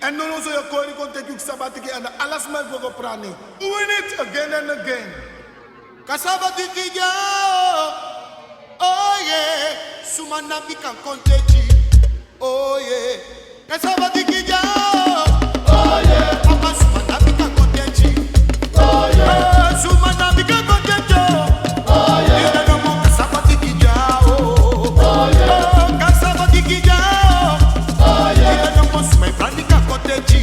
En dan zo je koning kon take you sabatiki en alles maar voor prani. Doing it again and again. Kasabatiki ja, oh yeah, sumana bikan konteji, oh yeah. Kasabatiki ja, oh yeah, papa sumana bikan konteji, oh yeah, sumana bikan konteji, oh yeah. Ina no mo kasabatiki ja, oh yeah, kasabatiki ja, oh yeah. Ina no mo sumai brandi kan konteji,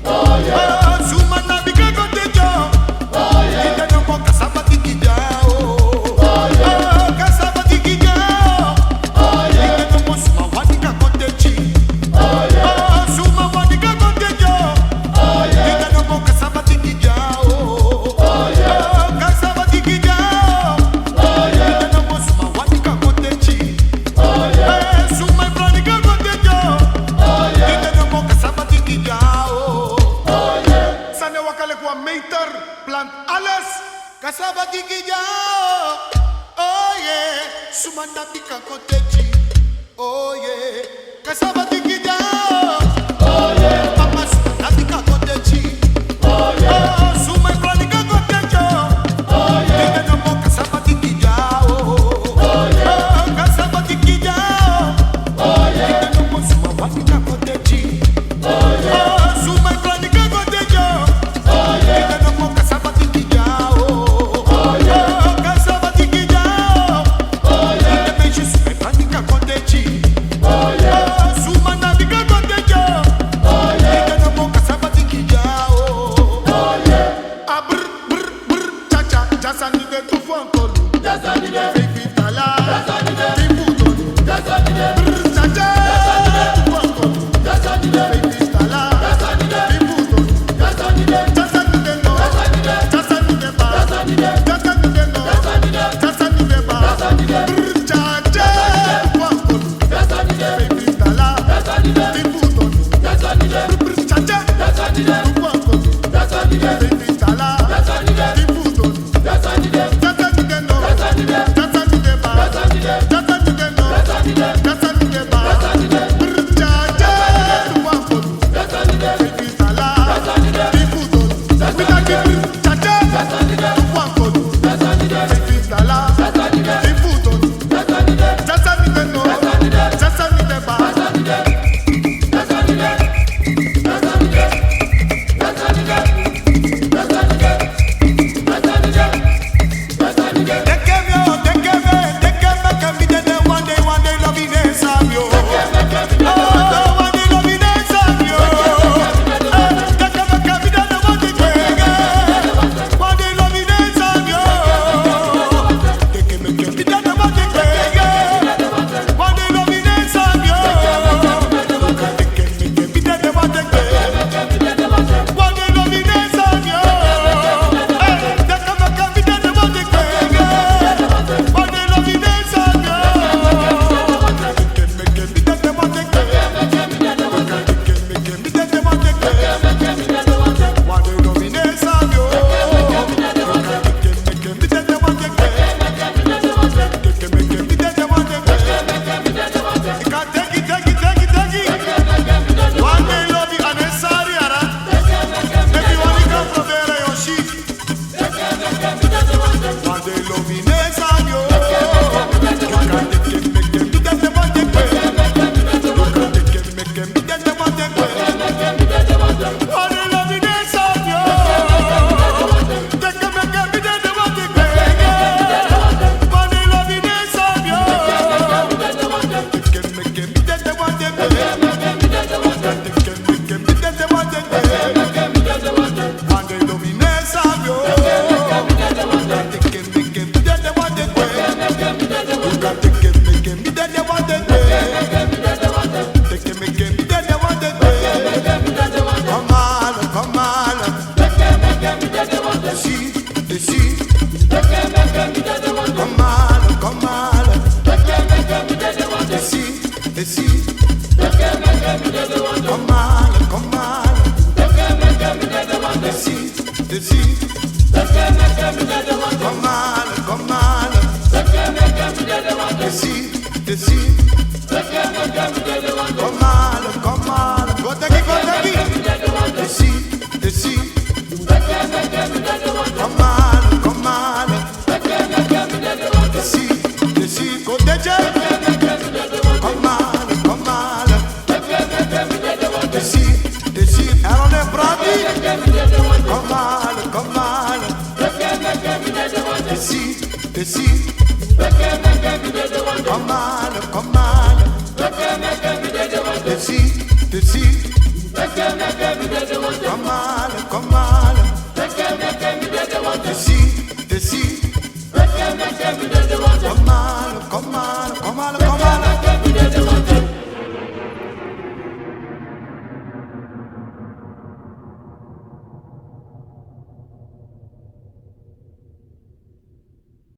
oh yeah, sumana bikan konteji, oh yeah. Ina no mo kasabatiki ja, oh yeah, kasabatiki ja, oh yeah. Ina no mo sumai brandi kan konteji. Plant alles. Kasabatiki ja, oh yeah, sumanda bika koteji, oh yeah, kasabatiki ja, oh yeah, papa sumanda bika koteji, oh yeah, sumai planika kotejo, oh yeah, ina no mo kasabatiki ja, oh yeah, kasabatiki ja, oh yeah, ina no mo sumai planika koteji, oh yeah, sumai planika kotejo, oh yeah, ina no mo kasabatiki ja. Come on, go take it. Jeje. Come on, come on. Desci, ela não é brave. Come on, come on. Desci. Come on, come on. Desci. Come on.